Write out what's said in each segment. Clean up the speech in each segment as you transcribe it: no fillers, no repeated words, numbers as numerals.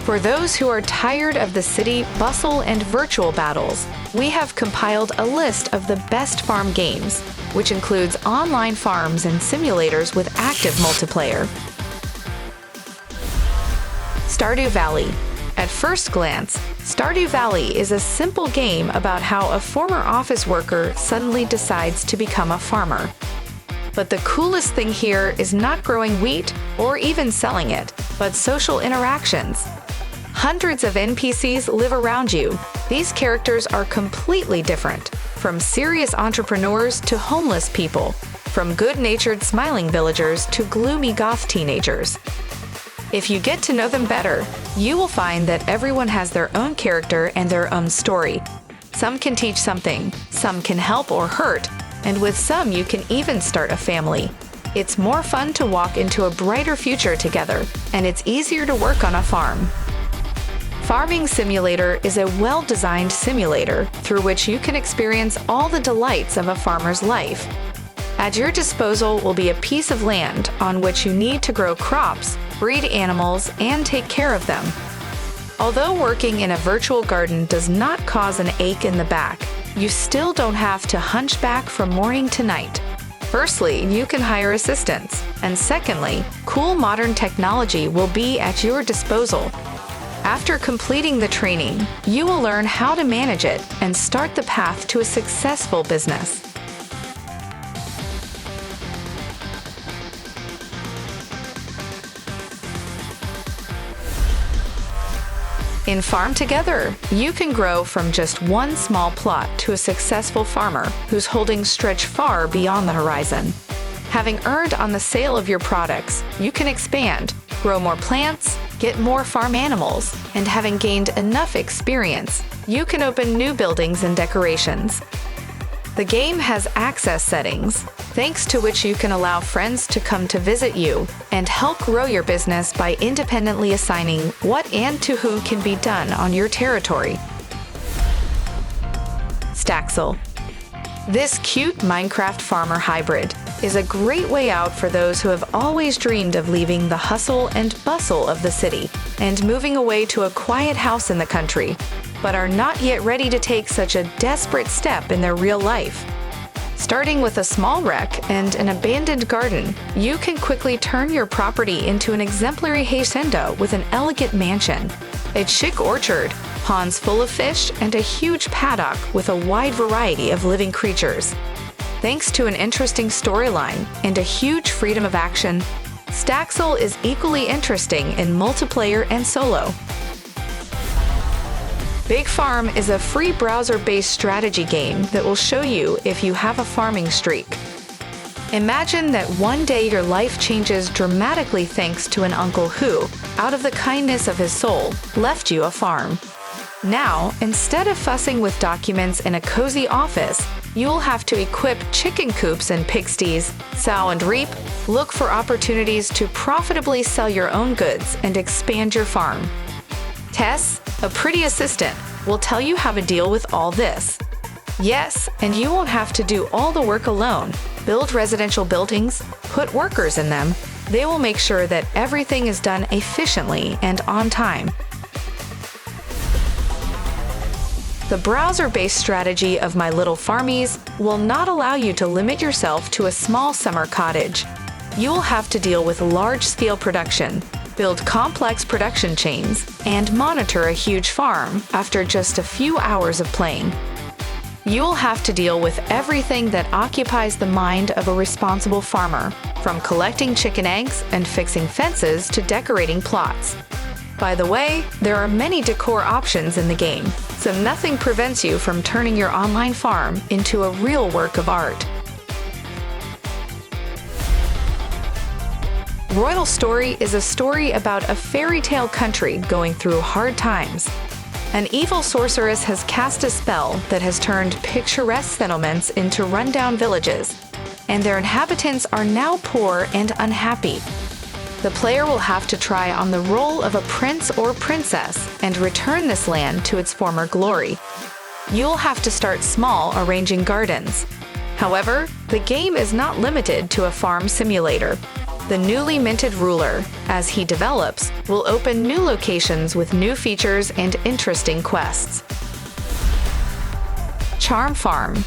For those who are tired of the city bustle and virtual battles, we have compiled a list of the best farm games, which includes online farms and simulators with active multiplayer. Stardew Valley. At first glance, Stardew Valley is a simple game about how a former office worker suddenly decides to become a farmer. But the coolest thing here is not growing wheat or even selling it, but social interactions. Hundreds of NPCs live around you. These characters are completely different, from serious entrepreneurs to homeless people, from good-natured smiling villagers to gloomy goth teenagers. If you get to know them better, you will find that everyone has their own character and their own story. Some can teach something, some can help or hurt, and with some you can even start a family. It's more fun to walk into a brighter future together, and it's easier to work on a farm. Farming Simulator is a well-designed simulator through which you can experience all the delights of a farmer's life. At your disposal will be a piece of land on which you need to grow crops, breed animals, and take care of them. Although working in a virtual garden does not cause an ache in the back, you still don't have to hunchback from morning to night. Firstly, you can hire assistants, and secondly, cool modern technology will be at your disposal. After completing the training, you will learn how to manage it and start the path to a successful business. In Farm Together, you can grow from just one small plot to a successful farmer whose holdings stretch far beyond the horizon. Having earned on the sale of your products, you can expand, grow more plants, get more farm animals, and having gained enough experience, you can open new buildings and decorations. The game has access settings, thanks to which you can allow friends to come to visit you and help grow your business by independently assigning what and to whom can be done on your territory. Staxel. This cute Minecraft farmer hybrid is a great way out for those who have always dreamed of leaving the hustle and bustle of the city and moving away to a quiet house in the country, but are not yet ready to take such a desperate step in their real life. Starting with a small wreck and an abandoned garden, you can quickly turn your property into an exemplary hacienda with an elegant mansion, a chic orchard, ponds full of fish, and a huge paddock with a wide variety of living creatures. Thanks to an interesting storyline and a huge freedom of action, Staxel is equally interesting in multiplayer and solo. Big Farm is a free browser-based strategy game that will show you if you have a farming streak. Imagine that one day your life changes dramatically thanks to an uncle who, out of the kindness of his soul, left you a farm. Now, instead of fussing with documents in a cozy office, you'll have to equip chicken coops and pigsties, sow and reap, look for opportunities to profitably sell your own goods and expand your farm. Tess, a pretty assistant, will tell you how to deal with all this. Yes, and you won't have to do all the work alone. Build residential buildings, put workers in them. They will make sure that everything is done efficiently and on time. The browser-based strategy of My Little Farmies will not allow you to limit yourself to a small summer cottage. You will have to deal with large-scale production, build complex production chains, and monitor a huge farm after just a few hours of playing. You will have to deal with everything that occupies the mind of a responsible farmer, from collecting chicken eggs and fixing fences to decorating plots. By the way, there are many decor options in the game, so nothing prevents you from turning your online farm into a real work of art. Royal Story is a story about a fairy tale country going through hard times. An evil sorceress has cast a spell that has turned picturesque settlements into rundown villages, and their inhabitants are now poor and unhappy. The player will have to try on the role of a prince or princess and return this land to its former glory. You'll have to start small arranging gardens. However, the game is not limited to a farm simulator. The newly minted ruler, as he develops, will open new locations with new features and interesting quests. Charm Farm.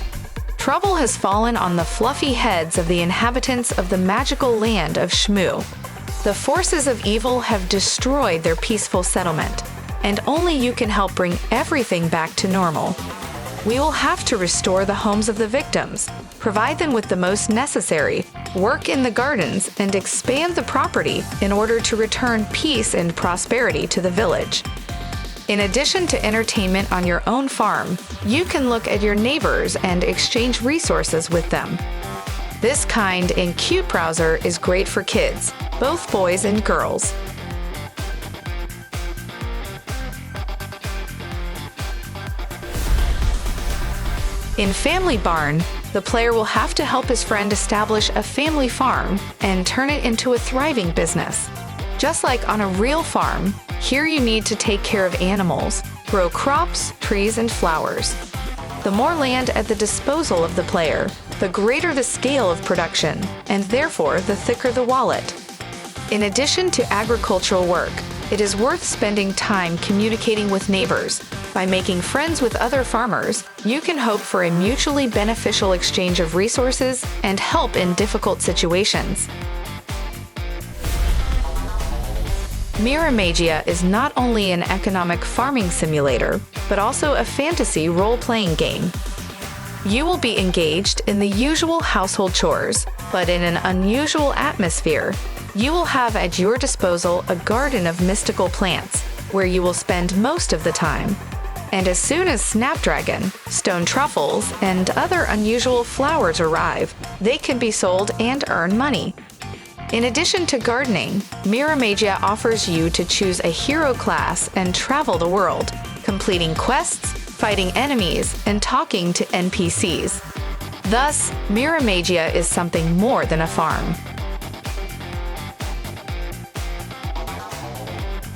Trouble has fallen on the fluffy heads of the inhabitants of the magical land of Shmoo. The forces of evil have destroyed their peaceful settlement, and only you can help bring everything back to normal. We will have to restore the homes of the victims, provide them with the most necessary, work in the gardens, and expand the property in order to return peace and prosperity to the village. In addition to entertainment on your own farm, you can look at your neighbors and exchange resources with them. This kind and cute browser is great for kids, both boys and girls. In Family Barn, the player will have to help his friend establish a family farm and turn it into a thriving business. Just like on a real farm, here you need to take care of animals, grow crops, trees, and flowers. The more land at the disposal of the player, the greater the scale of production, and therefore the thicker the wallet. In addition to agricultural work, it is worth spending time communicating with neighbors. By making friends with other farmers, you can hope for a mutually beneficial exchange of resources and help in difficult situations. MiraMagia is not only an economic farming simulator, but also a fantasy role-playing game. You will be engaged in the usual household chores, but in an unusual atmosphere. You will have at your disposal a garden of mystical plants, where you will spend most of the time. And as soon as snapdragon, stone truffles, and other unusual flowers arrive, they can be sold and earn money. In addition to gardening, MiraMagia offers you to choose a hero class and travel the world, completing quests, fighting enemies, and talking to NPCs. Thus, MiraMagia is something more than a farm.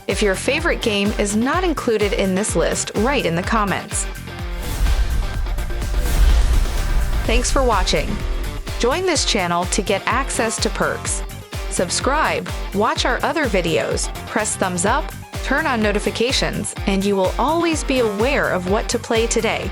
If your favorite game is not included in this list, write in the comments. Thanks for watching. Join this channel to get access to perks. Subscribe, watch our other videos, press thumbs up, turn on notifications, and you will always be aware of what to play today.